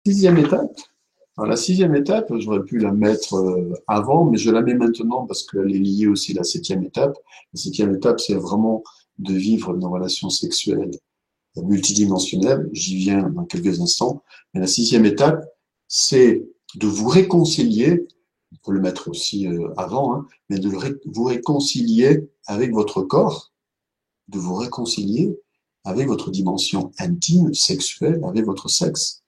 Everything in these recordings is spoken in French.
sixième étape. Alors, la sixième étape, j'aurais pu la mettre avant, mais je la mets maintenant parce qu'elle est liée aussi à la septième étape. La septième étape, c'est vraiment de vivre une relation sexuelle multidimensionnelle. J'y viens dans quelques instants. Mais la sixième étape, c'est de vous réconcilier, on peut le mettre aussi avant, hein, mais de vous réconcilier avec votre corps, de vous réconcilier avec votre dimension intime, sexuelle, avec votre sexe.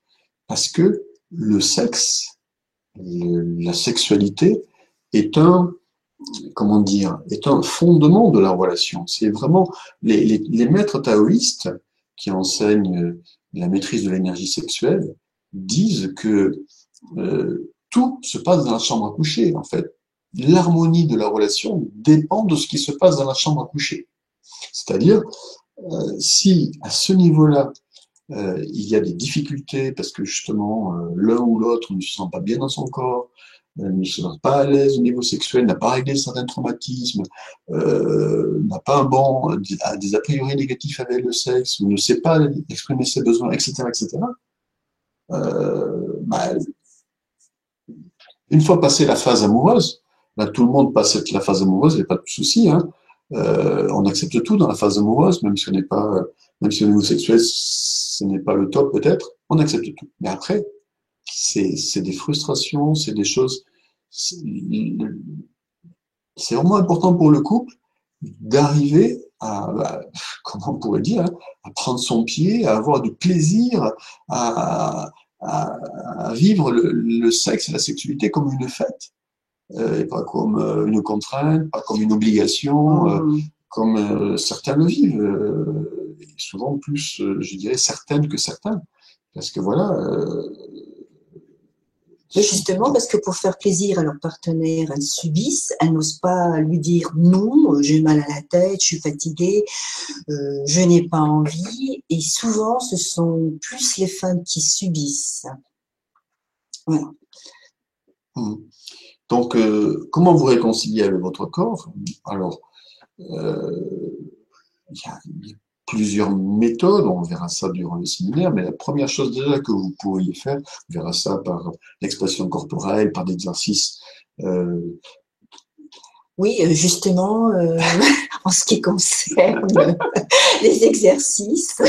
Parce que le sexe, la sexualité est un, comment dire, est un fondement de la relation. C'est vraiment les maîtres taoïstes qui enseignent la maîtrise de l'énergie sexuelle disent que tout se passe dans la chambre à coucher, en fait. L'harmonie de la relation dépend de ce qui se passe dans la chambre à coucher. C'est-à-dire, si à ce niveau-là, il y a des difficultés parce que justement l'un ou l'autre ne se sent pas bien dans son corps, ne se sent pas à l'aise au niveau sexuel, n'a pas réglé certains traumatismes, n'a pas un bon, a des a priori négatifs avec le sexe, ou ne sait pas exprimer ses besoins, etc., etc. Bah, une fois passée la phase amoureuse, là, tout le monde passe la phase amoureuse, il n'y a pas de souci, hein. On accepte tout dans la phase amoureuse, même si on n'est pas, même si au niveau sexuel, ce n'est pas le top peut-être, on accepte tout. Mais après, c'est des frustrations, c'est des choses, c'est c'est vraiment important pour le couple d'arriver à, comment on pourrait dire, hein, à prendre son pied, à avoir du plaisir, à, à, à vivre le sexe et la sexualité comme une fête, et pas comme une contrainte, pas comme une obligation, comme certains le vivent, et souvent plus, je dirais, certaines que certains. Parce que voilà, Mais justement, parce que pour faire plaisir à leur partenaire, elles subissent, elles n'osent pas lui dire non, j'ai mal à la tête, je suis fatiguée, je n'ai pas envie. Et souvent, ce sont plus les femmes qui subissent. Voilà. donc, comment vous réconcilier avec votre corps? Alors, euh, il y a plusieurs méthodes, on verra ça durant le séminaire, mais la première chose déjà que vous pourriez faire, on verra ça par l'expression corporelle, par l'exercice. Euh, Oui, justement, en ce qui concerne les exercices,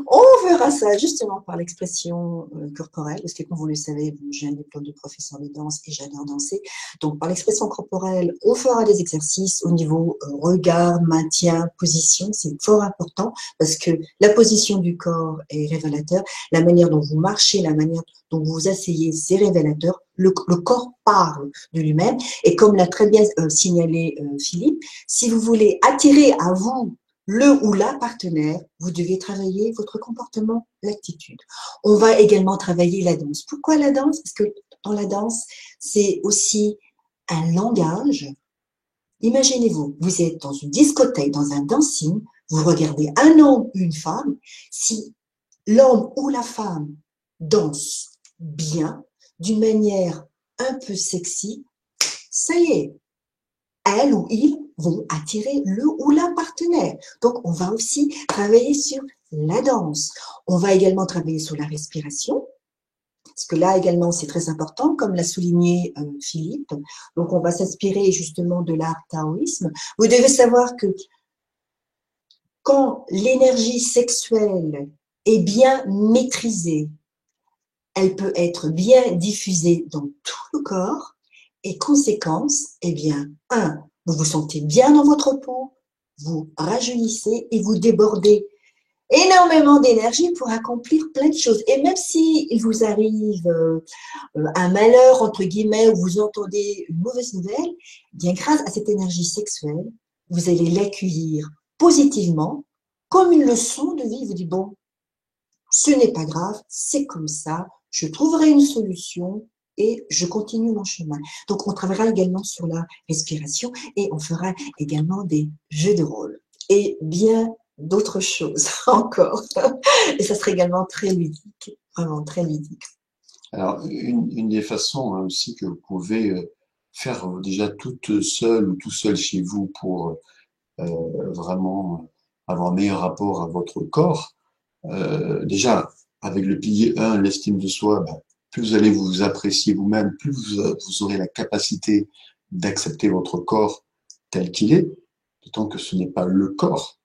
on verra ça justement par l'expression corporelle, parce que comme vous le savez, j'ai un diplôme de professeur de danse et j'adore danser. Donc par l'expression corporelle, on fera des exercices au niveau regard, maintien, position. C'est fort important parce que la position du corps est révélateur. La manière dont vous marchez, la manière dont vous vous asseyez, c'est révélateur. Le corps parle de lui-même. Et comme l'a très bien signalé Philippe, si vous voulez attirer à vous le ou la partenaire, vous devez travailler votre comportement, l'attitude. On va également travailler la danse. Pourquoi la danse? Parce que dans la danse, c'est aussi un langage. Imaginez-vous, vous êtes dans une discothèque, dans un dancing, vous regardez un homme, une femme. Si l'homme ou la femme danse bien, d'une manière un peu sexy, ça y est, elle ou il vont attirer le ou la partenaire. Donc, on va aussi travailler sur la danse. On va également travailler sur la respiration, parce que là également, c'est très important, comme l'a souligné Philippe. Donc, on va s'inspirer justement de l'art taoïsme. Vous devez savoir que quand l'énergie sexuelle est bien maîtrisée, elle peut être bien diffusée dans tout le corps et conséquence, eh bien, vous vous sentez bien dans votre peau, vous rajeunissez et vous débordez énormément d'énergie pour accomplir plein de choses. Et même si il vous arrive un malheur, entre guillemets, ou vous entendez une mauvaise nouvelle, eh bien, grâce à cette énergie sexuelle, vous allez l'accueillir positivement comme une leçon de vie. Vous dites, bon, ce n'est pas grave, c'est comme ça, je trouverai une solution et je continue mon chemin. Donc, on travaillera également sur la respiration et on fera également des jeux de rôle et bien d'autres choses encore. Et ça sera également très ludique, vraiment très ludique. alors, une des façons hein, aussi que vous pouvez faire déjà toute seule ou tout seul chez vous pour vraiment avoir un meilleur rapport à votre corps, déjà, avec le pilier 1, l'estime de soi, ben, plus vous allez vous apprécier vous-même, plus vous aurez la capacité d'accepter votre corps tel qu'il est, d'autant que ce n'est pas le corps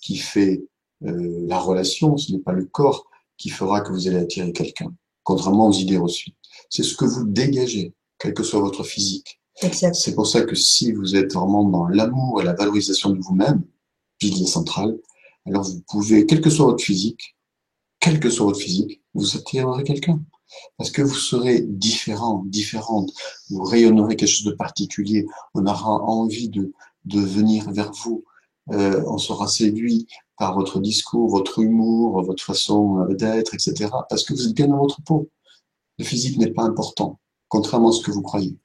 qui fait la relation, ce n'est pas le corps qui fera que vous allez attirer quelqu'un, contrairement aux idées reçues. C'est ce que vous dégagez, quel que soit votre physique. Exact. C'est pour ça que si vous êtes vraiment dans l'amour et la valorisation de vous-même, pilier central, alors vous pouvez, quel que soit votre physique, vous attirerez quelqu'un. Parce que vous serez différent, différente. Vous rayonnerez quelque chose de particulier. On aura envie de venir vers vous. On sera séduit par votre discours, votre humour, votre façon d'être, etc. Parce que vous êtes bien dans votre peau. Le physique n'est pas important, contrairement à ce que vous croyez.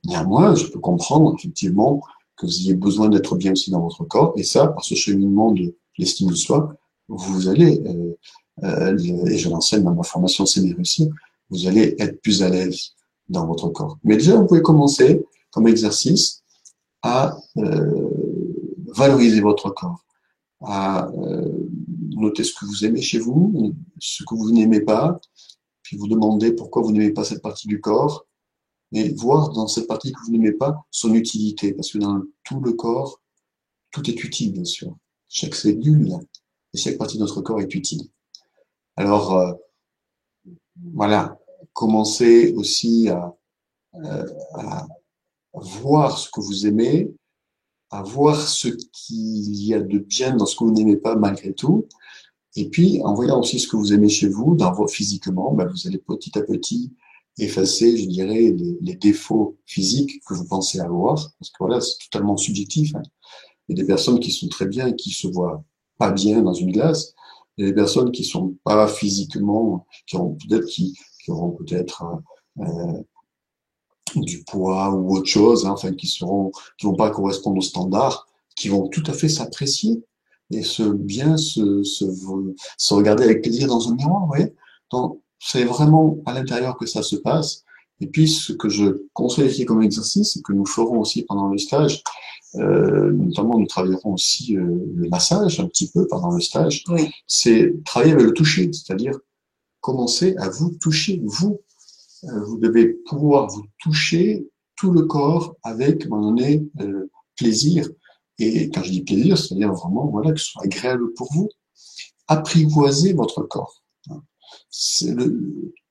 Néanmoins, je peux comprendre, effectivement, que vous ayez besoin d'être bien aussi dans votre corps. Et ça, par ce cheminement de l'estime de soi, vous allez, et je l'enseigne dans ma formation C'est bien réussir, vous allez être plus à l'aise dans votre corps. Mais déjà, vous pouvez commencer, comme exercice, à valoriser votre corps, à noter ce que vous aimez chez vous, ce que vous n'aimez pas, puis vous demander pourquoi vous n'aimez pas cette partie du corps, et voir dans cette partie que vous n'aimez pas son utilité, parce que dans tout le corps, tout est utile, bien sûr. Chaque cellule et chaque partie de notre corps est utile. Alors, voilà, commencez aussi à voir ce que vous aimez, à voir ce qu'il y a de bien dans ce que vous n'aimez pas malgré tout. Et puis, en voyant aussi ce que vous aimez chez vous, physiquement, ben, vous allez petit à petit effacer, je dirais, les défauts physiques que vous pensez avoir. Parce que voilà, c'est totalement subjectif. Hein. Il y a des personnes qui sont très bien et qui se voient pas bien dans une glace. Il y a des personnes qui sont pas physiquement, qui auront peut-être du poids ou autre chose, hein, enfin qui vont pas correspondre aux standards, qui vont tout à fait s'apprécier et se regarder avec plaisir dans un miroir, vous voyez. Donc c'est vraiment à l'intérieur que ça se passe. Et puis ce que je conseille ici comme exercice, et que nous ferons aussi pendant le stage, notamment nous travaillerons aussi le massage un petit peu pendant le stage, Oui. c'est travailler avec le toucher, c'est-à-dire commencer à vous toucher, vous. Vous devez pouvoir vous toucher tout le corps avec, à un moment donné, plaisir. Et quand je dis plaisir, c'est-à-dire vraiment, voilà, que ce soit agréable pour vous. Apprivoiser votre corps.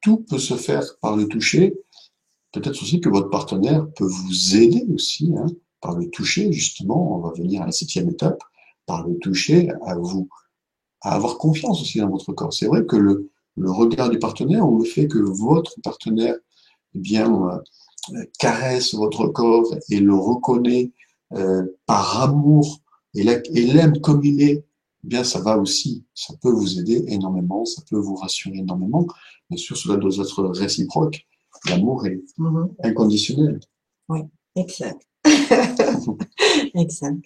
Tout peut se faire par le toucher. Peut-être aussi que votre partenaire peut vous aider aussi, hein, par le toucher, justement. On va venir à la 7e étape, par le toucher, à avoir confiance aussi dans votre corps. C'est vrai que le regard du partenaire ou le fait que votre partenaire eh bien, caresse votre corps et le reconnaît par amour et l'aime comme il est, eh bien ça va aussi, ça peut vous aider énormément, ça peut vous rassurer énormément. Bien sûr, cela doit être réciproque. L'amour est inconditionnel. Oui, exact. Exact.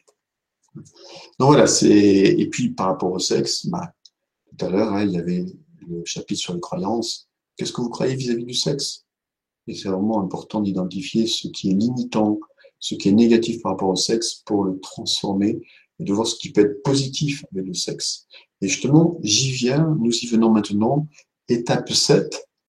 Donc voilà, et puis par rapport au sexe, bah, tout à l'heure, hein, il y avait le chapitre sur les croyances. Qu'est-ce que vous croyez vis-à-vis du sexe? Et c'est vraiment important d'identifier ce qui est limitant, ce qui est négatif par rapport au sexe pour le transformer et de voir ce qui peut être positif avec le sexe. Et justement, j'y viens, nous y venons maintenant. Étape 7,